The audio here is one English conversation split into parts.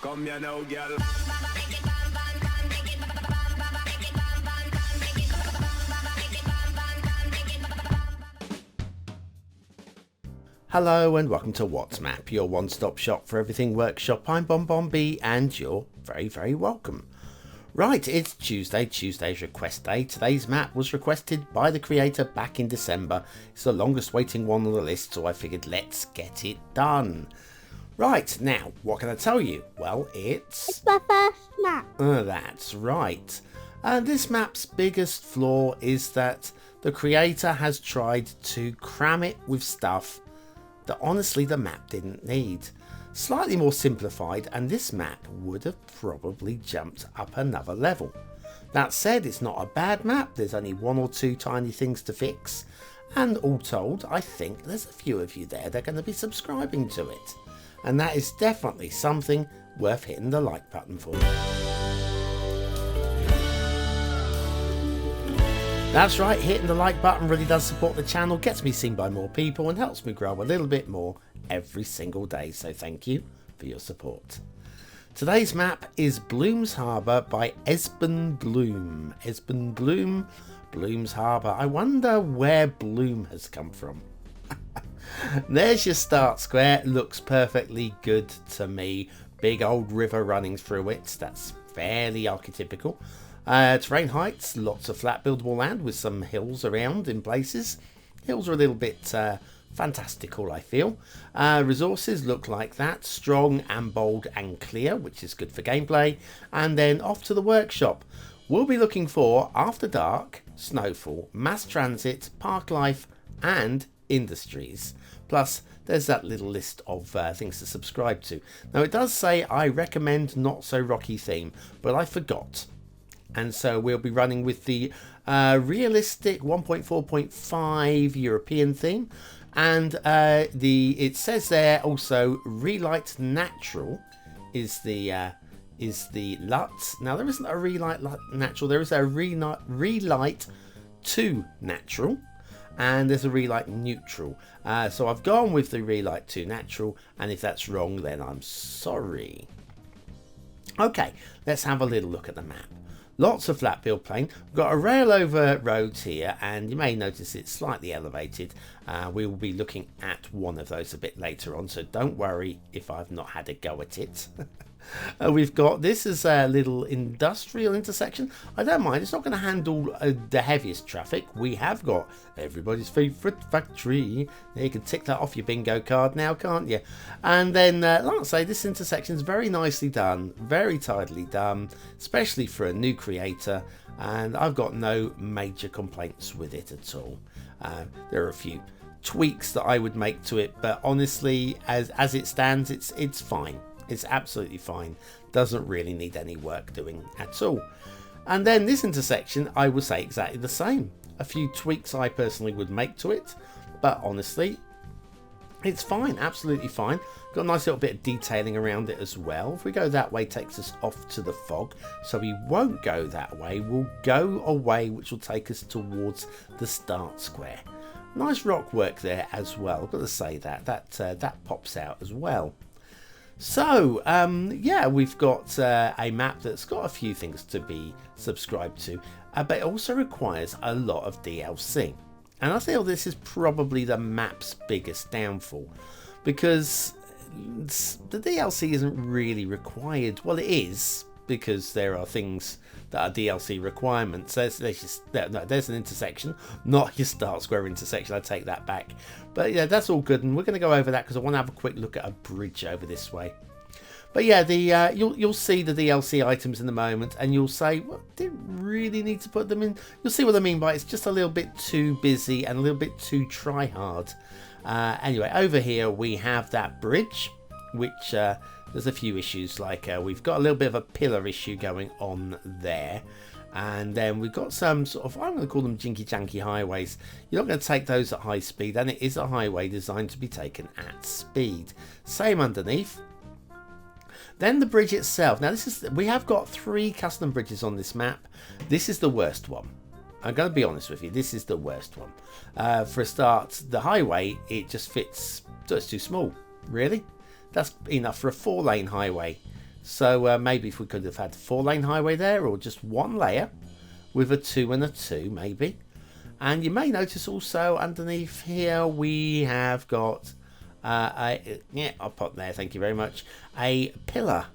Come here now, girl. Hello and welcome to What's Map, your one-stop shop for everything workshop. I'm BonBonB and you're very, very welcome. Right, it's Tuesday's request day. Today's map was requested by the creator back in December. It's the longest waiting one on the list, so I figured let's get it done. Right, now, what can I tell you? Well, It's my first map. That's right. And this map's biggest flaw is that the creator has tried to cram it with stuff that honestly the map didn't need. Slightly more simplified and this map would have probably jumped up another level. That said, it's not a bad map, there's only one or two tiny things to fix, and all told I think there's a few of you there that are going to be subscribing to it, and that is definitely something worth hitting the like button for. That's right, hitting the like button really does support the channel, gets me seen by more people and helps me grow a little bit more every single day, so thank you for your support. Today's map is Blumes Harbour by esben Blume. esben Blume, Blumes Harbour. I wonder where Blume has come from. There's your start square, looks perfectly good to me. Big old river running through it, that's fairly archetypical. Terrain heights, lots of flat buildable land with some hills around in places. Hills are a little bit fantastical, I feel. Resources look like that, strong and bold and clear, which is good for gameplay. And then off to the workshop. We'll be looking for After Dark, Snowfall, Mass Transit, Park Life and Industries. Plus there's that little list of things to subscribe to. Now it does say I recommend not so rocky theme, but I forgot. And so we'll be running with the realistic 1.4.5 European theme. And it says there also Relight Natural is the LUT. Now there isn't a Relight Natural, there is a Relight 2 Natural. And there's a Relight Neutral. So I've gone with the Relight 2 Natural. And if that's wrong, then I'm sorry. Okay, let's have a little look at the map. Lots of flat build plain. We've got a rail over road here and you may notice it's slightly elevated. We will be looking at one of those a bit later on, so don't worry if I've not had a go at it. We've got, this is a little industrial intersection. I don't mind, it's not going to handle the heaviest traffic. We have got everybody's favourite factory. You can tick that off your bingo card now, can't you? And then, like I say, this intersection is very nicely done, very tidily done, especially for a new creator. And I've got no major complaints with it at all. There are a few tweaks that I would make to it, but honestly, as it stands, it's fine. It's absolutely fine. Doesn't really need any work doing at all. And then this intersection, I would say exactly the same. A few tweaks I personally would make to it, but honestly, it's fine. Absolutely fine. Got a nice little bit of detailing around it as well. If we go that way, it takes us off to the fog. So we won't go that way. We'll go away, which will take us towards the start square. Nice rock work there as well. I've got to say that pops out as well. So, yeah, we've got a map that's got a few things to be subscribed to, but it also requires a lot of DLC. And I feel this is probably the map's biggest downfall, because the DLC isn't really required. Well, it is, because there are things that are DLC requirements. There's an intersection, not your start square intersection, I take that back. But yeah, that's all good, and we're going to go over that because I want to have a quick look at a bridge over this way. But yeah, you'll see the DLC items in a moment, and you'll say, well, didn't really need to put them in. You'll see what I mean by it's just a little bit too busy and a little bit too try hard. Anyway, over here we have that bridge, which there's a few issues, like we've got a little bit of a pillar issue going on there. And then we've got some sort of, I'm going to call them jinky janky highways. You're not going to take those at high speed, and it is a highway designed to be taken at speed. Same underneath. Then the bridge itself. Now we have got 3 custom bridges on this map. This is the worst one. I'm going to be honest with you, this is the worst one. For a start, the highway, it just fits, so it's too small. Really? That's enough for a 4-lane highway. So maybe if we could have had 4-lane highway there, or just one layer with a 2 and a 2 maybe. And you may notice also underneath here we have got I'll pop there, thank you very much, a pillar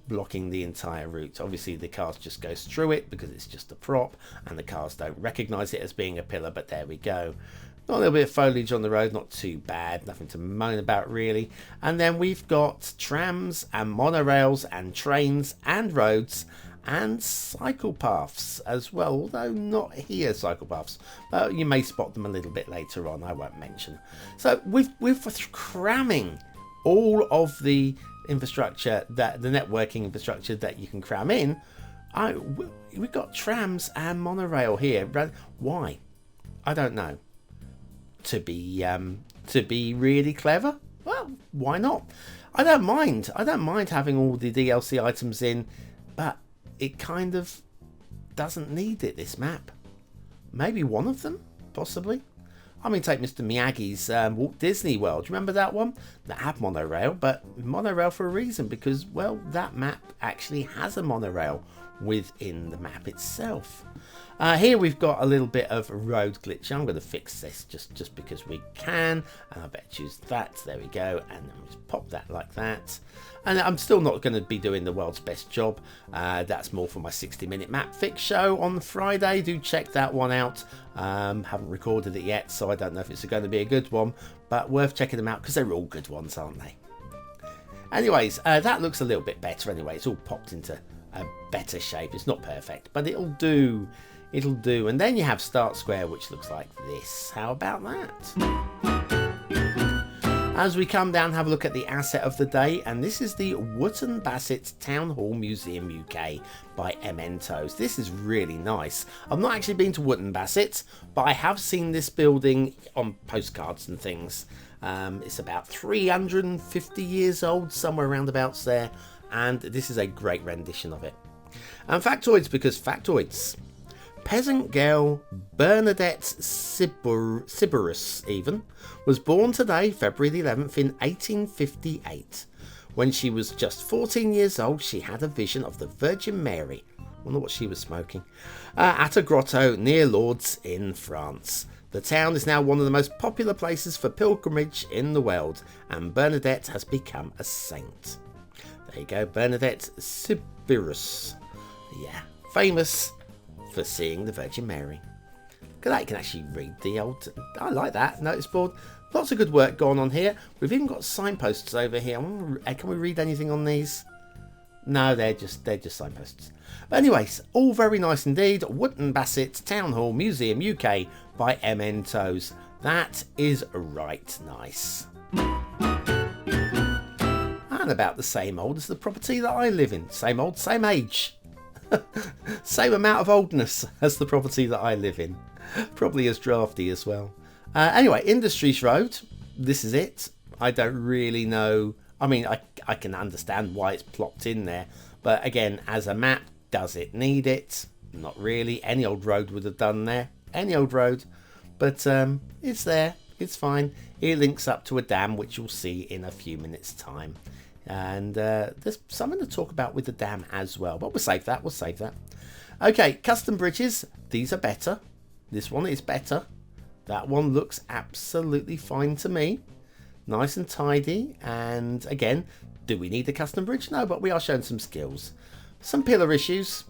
blocking the entire route. Obviously the cars just goes through it because it's just a prop and the cars don't recognize it as being a pillar, but there we go. Got a little bit of foliage on the road, not too bad, nothing to moan about really. And then we've got trams and monorails and trains and roads and cycle paths as well, although not here cycle paths, but you may spot them a little bit later on, I won't mention. So we're cramming all of the infrastructure, that the networking infrastructure that you can cram in. We've got trams and monorail here. Why? I don't know. To be really clever? Well, why not? I don't mind having all the DLC items in, but it kind of doesn't need it, this map. Maybe one of them, possibly. I mean, take Mr. Miyagi's Walt Disney World. Remember that one? That had monorail, but monorail for a reason, because, well, that map actually has a monorail within the map itself. Here we've got a little bit of road glitch. I'm going to fix this just because we can, and I better choose that. There we go, and then just pop that like that. And I'm still not going to be doing the world's best job. That's more for my 60-minute map fix show on Friday. Do check that one out. Haven't recorded it yet, so I don't know if it's going to be a good one, but worth checking them out because they're all good ones, aren't they? Anyways, that looks a little bit better anyway. It's all popped into a better shape. It's not perfect, but it'll do. It'll do. And then you have Start Square, which looks like this. How about that? As we come down, have a look at the asset of the day, and this is the Wootton Bassett Town Hall Museum UK by mntoes. This is really nice. I've not actually been to Wootton Bassett, but I have seen this building on postcards and things. It's about 350 years old, somewhere roundabouts there, and this is a great rendition of it. And factoids, because factoids. Peasant girl Bernadette Sybaris even was born today, February the 11th, in 1858. When she was just 14 years old, she had a vision of the Virgin Mary. I wonder what she was smoking. At a grotto near Lourdes in France. The town is now one of the most popular places for pilgrimage in the world, and Bernadette has become a saint. There you go, Bernadette Sybaris. Yeah, famous for seeing the Virgin Mary. Look at that, you can actually read the old... I like that notice board. Lots of good work going on here. We've even got signposts over here. Can we read anything on these? No, they're just signposts. But anyways, all very nice indeed. Wootton Bassett Town Hall Museum UK by mntoes. That is right nice. And about the same old as the property that I live in. Same old, same age. Same amount of oldness as the property that I live in. Probably as drafty as well. Anyway, Industries Road. This is it. I don't really know. I mean, I can understand why it's plopped in there. But again, as a map, does it need it? Not really. Any old road would have done there. Any old road. But it's there. It's fine. It links up to a dam, which you'll see in a few minutes' time. And there's something to talk about with the dam as well, but we'll save that. Okay, custom bridges. These are better. This one is better. That one looks absolutely fine to me. Nice and tidy. And again, do we need a custom bridge? No, but we are showing some skills. Some pillar issues.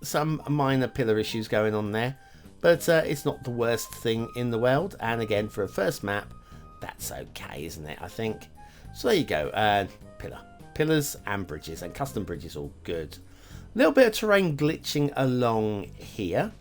Some minor pillar issues going on there. But it's not the worst thing in the world. And again, for a first map, that's okay, isn't it, I think? So there you go, pillars and bridges, and custom bridges all good. A little bit of terrain glitching along here,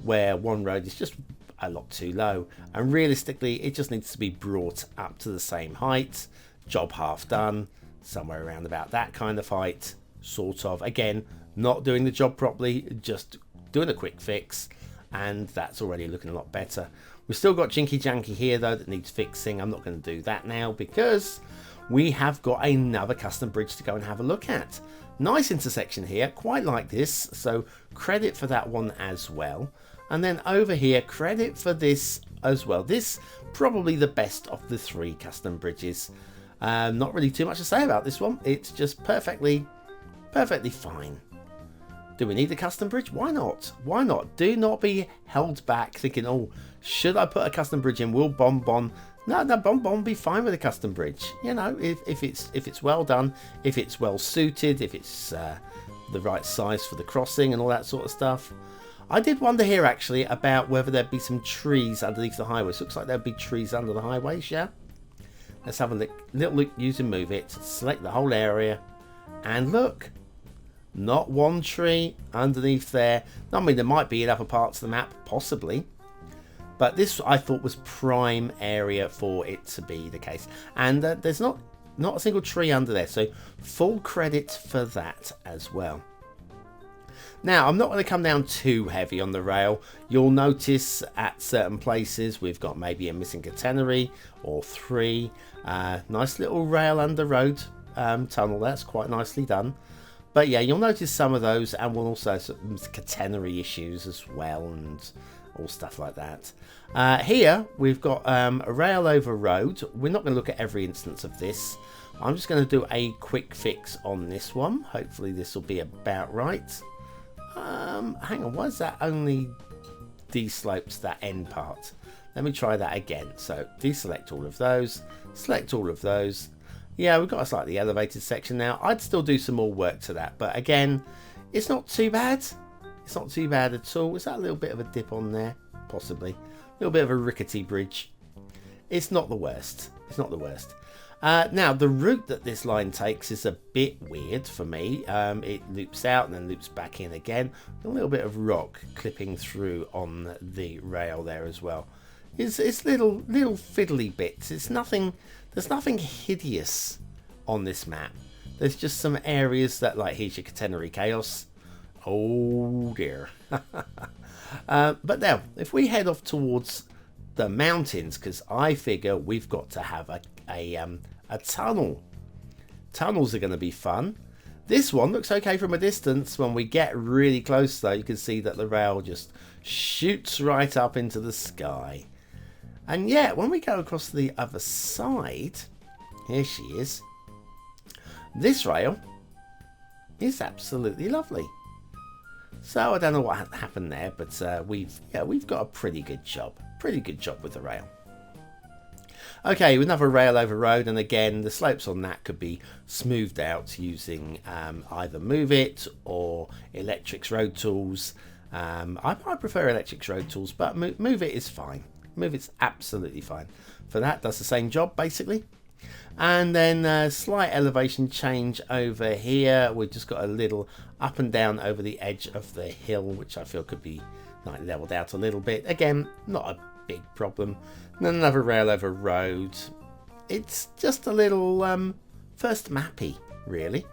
where one road is just a lot too low, and realistically it just needs to be brought up to the same height. Job half done, somewhere around about that kind of height, sort of. Again, not doing the job properly, just doing a quick fix, and that's already looking a lot better. We've still got Jinky Janky here though that needs fixing. I'm not going to do that now because we have got another custom bridge to go and have a look at. Nice intersection here, quite like this, so credit for that one as well. And then over here, credit for this as well. This probably the best of the three custom bridges. Not really too much to say about this one. It's just perfectly Perfectly fine. Do we need a custom bridge? Why not? Why not? Do not be held back thinking, oh, should I put a custom bridge in? Will BonBon... No, BonBon be fine with a custom bridge. You know, if it's well done, if it's well suited, if it's the right size for the crossing and all that sort of stuff. I did wonder here actually about whether there'd be some trees underneath the highways. Looks like there'd be trees under the highways, yeah? Let's have a little look using Move It. Select the whole area. And look. Not one tree underneath there. I mean, there might be in other parts of the map, possibly. But this I thought was prime area for it to be the case. And there's not a single tree under there. So full credit for that as well. Now, I'm not going to come down too heavy on the rail. You'll notice at certain places we've got maybe a missing catenary or 3. Nice little rail under road tunnel. That's quite nicely done. But yeah, you'll notice some of those, and we'll also have some catenary issues as well and all stuff like that. Here, we've got a rail over road. We're not going to look at every instance of this. I'm just going to do a quick fix on this one. Hopefully this will be about right. Hang on, why is that only deslopes that end part? Let me try that again. So deselect all of those, select all of those. Yeah, we've got a slightly elevated section now. I'd still do some more work to that, but again, it's not too bad. It's not too bad at all. Is that a little bit of a dip on there? Possibly. A little bit of a rickety bridge. It's not the worst. It's not the worst. Now, the route that this line takes is a bit weird for me. It loops out and then loops back in again. A little bit of rock clipping through on the rail there as well. It's little fiddly bits. It's nothing. There's nothing hideous on this map. There's just some areas that, like, here's your catenary chaos. Oh dear. But now, if we head off towards the mountains, because I figure we've got to have a tunnel. Tunnels are going to be fun. This one looks okay from a distance. When we get really close, though, you can see that the rail just shoots right up into the sky. And yeah, when we go across to the other side, here she is. This rail is absolutely lovely. So I don't know what happened there, but we've got a pretty good job with the rail. Okay, another rail over road, and again, the slopes on that could be smoothed out using either Move It or Electric's road tools. I prefer Electric's road tools, but Move It is fine. Move It's absolutely fine. For that, does the same job basically. And then slight elevation change over here. We've just got a little up and down over the edge of the hill, which I feel could be like leveled out a little bit. Again, not a big problem. And then another rail over road. It's just a little first mappy, really.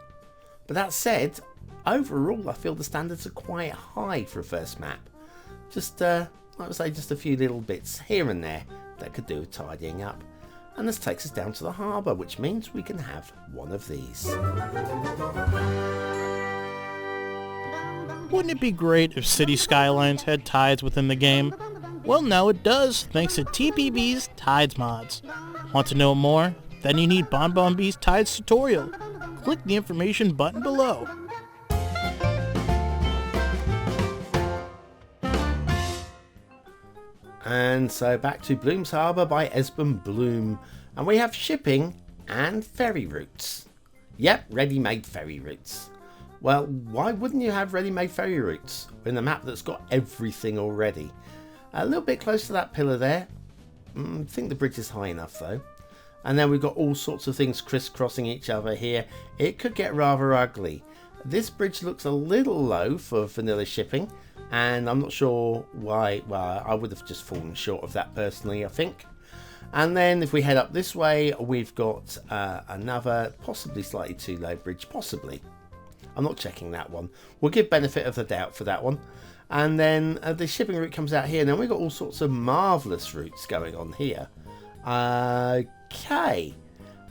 But that said, overall, I feel the standards are quite high for a first map. Just, I would say, just a few little bits here and there that could do with tidying up. And this takes us down to the harbour, which means we can have one of these. Wouldn't it be great if Cities Skylines had tides within the game? Well, now it does, thanks to TPB's Tides mods. Want to know more? Then you need BonBonB's Tides tutorial. Click the information button below. And so back to Blumes Harbour by esben Blume. And we have shipping and ferry routes. Yep, ready-made ferry routes. Well, why wouldn't you have ready-made ferry routes in a map that's got everything already? A little bit close to that pillar there. I think the bridge is high enough though. And then we've got all sorts of things crisscrossing each other here. It could get rather ugly. This bridge looks a little low for vanilla shipping. And I'm not sure why. Well, I would have just fallen short of that personally, I think. And then if we head up this way, we've got another possibly slightly too low bridge. Possibly. I'm not checking that one. We'll give benefit of the doubt for that one. And then the shipping route comes out here. And then we've got all sorts of marvellous routes going on here. Okay.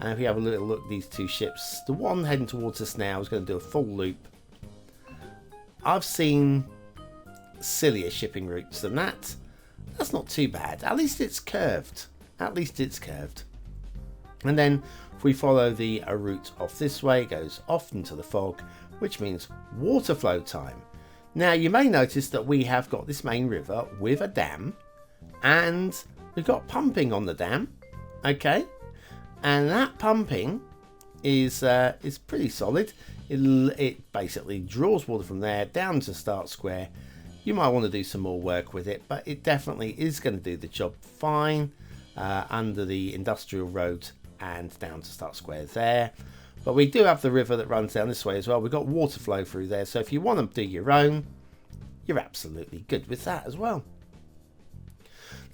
And if we have a little look at these two ships. The one heading towards us now is going to do a full loop. I've seen sillier shipping routes than that. That's not too bad. At least it's curved. At least it's curved. And then if we follow the route off this way, it goes off into the fog, which means water flow time. Now you may notice that we have got this main river with a dam, and we've got pumping on the dam, okay, and that pumping is pretty solid. It basically draws water from there down to Start Square. You might want to do some more work with it, but it definitely is going to do the job fine under the industrial road and down to Start Square there. But we do have the river that runs down this way as well. We've got water flow through there, so if you want to do your own, you're absolutely good with that as well.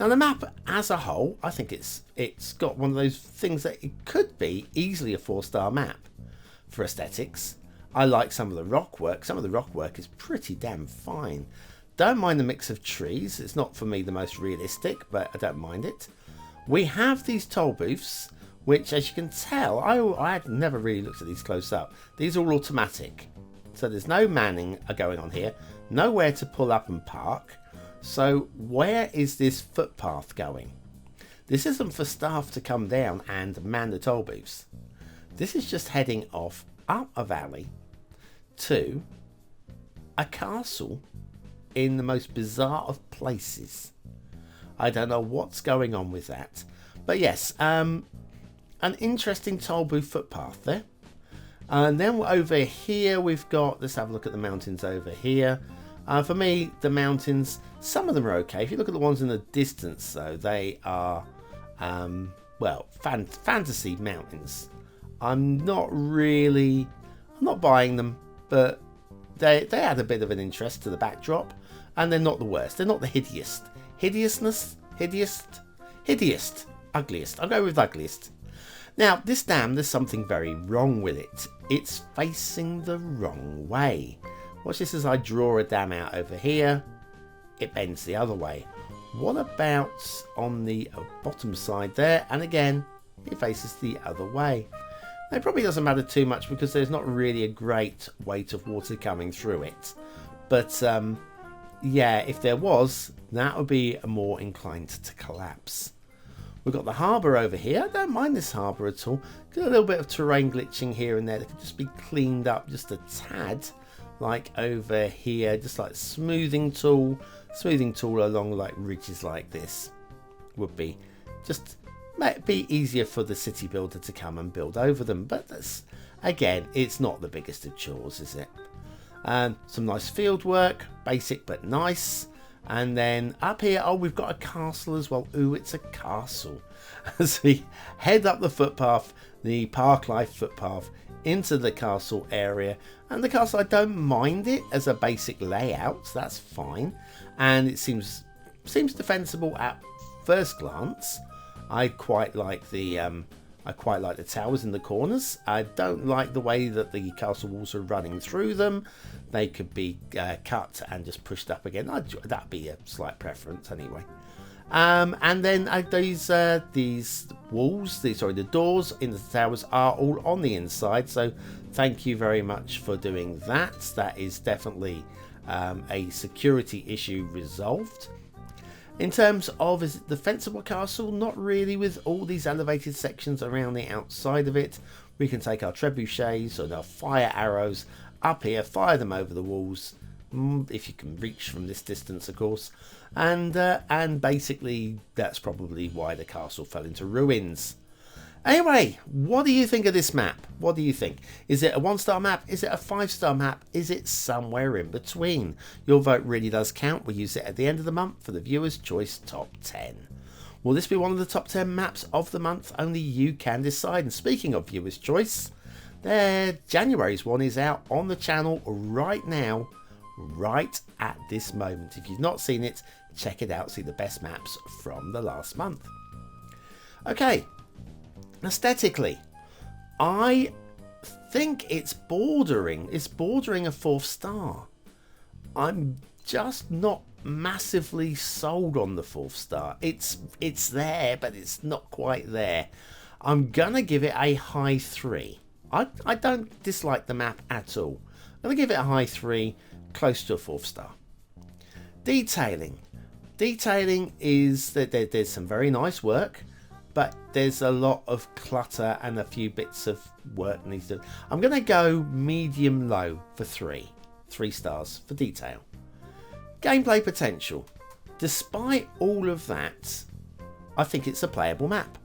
Now the map as a whole, I think it's got one of those things that it could be easily a 4-star map for aesthetics. I like some of the rock work. Some of the rock work is pretty damn fine. Don't mind the mix of trees. It's not for me the most realistic, but I don't mind it. We have these toll booths, which, as you can tell, I had never really looked at these close up. These are all automatic, so there's no manning going on here. Nowhere to pull up and park. So where is this footpath going? This isn't for staff to come down and man the toll booths. This is just heading off up a valley to a castle in the most bizarre of places. I don't know what's going on with that. But yes, an interesting toll booth footpath there. And then over here we've got, let's have a look at the mountains over here. For me, the mountains, some of them are okay. If you look at the ones in the distance though, they are, well, fantasy mountains. I'm not buying them, but they add a bit of an interest to the backdrop, and they're not the worst. They're not the hideous. Ugliest. I'll go with ugliest. Now, this dam, there's something very wrong with it. It's facing the wrong way. Watch this as I draw a dam out over here. It bends the other way. What about on the bottom side there? And again, it faces the other way. It probably doesn't matter too much because there's not really a great weight of water coming through it. But yeah, if there was, that would be more inclined to collapse. We've got the harbour over here. I don't mind this harbour at all. Got a little bit of terrain glitching here and there that could just be cleaned up just a tad. Like over here, just like smoothing tool along like ridges like this would be just, might be easier for the city builder to come and build over them. But that's, again, it's not the biggest of chores, is it? Some nice field work, basic but nice. And then up here, oh, we've got a castle as well. Ooh, it's a castle. As we head up the footpath, the Park Life footpath, into the castle area. And the castle, I don't mind it as a basic layout. That's fine. And it seems defensible at first glance. I quite like the towers in the corners. I don't like the way that the castle walls are running through them. They could be cut and just pushed up again. That'd be a slight preference anyway. And then these walls, the doors in the towers are all on the inside. So thank you very much for doing that. That is definitely a security issue resolved. In terms of, is it defensible castle? Not really, with all these elevated sections around the outside of it. We can take our trebuchets or our fire arrows up here, fire them over the walls, if you can reach from this distance, of course. And basically, that's probably why the castle fell into ruins. Anyway, what do you think of this map? What do you think? Is it a 1-star map? Is it a 5-star map? Is it somewhere in between? Your vote really does count. We use it at the end of the month for the Viewer's Choice Top 10. Will this be one of the top 10 maps of the month? Only you can decide. And speaking of Viewer's Choice, January's one is out on the channel right now, right at this moment. If you've not seen it, check it out. See the best maps from the last month. Okay. Aesthetically, I think it's bordering a 4th star. I'm just not massively sold on the 4th star. It's there, but it's not quite there. I'm gonna give it a high 3. I don't dislike the map at all. I'm gonna give it a high 3, close to a 4th star. Detailing is that there's some very nice work. but there's a lot of clutter and a few bits of work needs to. I'm going to go medium low for 3 stars for detail. Gameplay potential. Despite all of that, I think it's a playable map.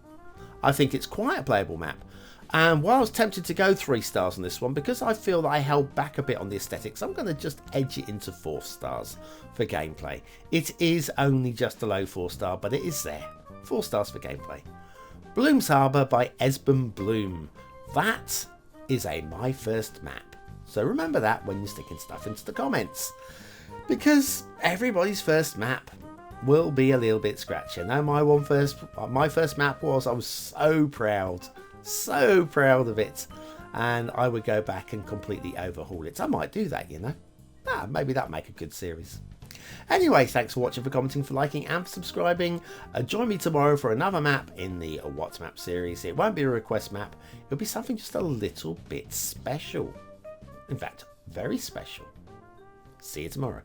I think it's quite a playable map. And while I was tempted to go 3 stars on this one, because I feel that I held back a bit on the aesthetics, I'm going to just edge it into 4 stars for gameplay. It is only just a low 4 star, but it is there. 4 stars for gameplay. Blumes Harbour by esben Blume. That is a my first map. So remember that when you're sticking stuff into the comments. Because everybody's first map will be a little bit scratchy. Now my first map was, I was so proud of it, and I would go back and completely overhaul it. I might do that, you know. Maybe that'd make a good series. Anyway, thanks for watching, for commenting, for liking and for subscribing. Join me tomorrow for another map in the What Map series. It won't be a request map, it'll be something just a little bit special. In fact, very special. See you tomorrow.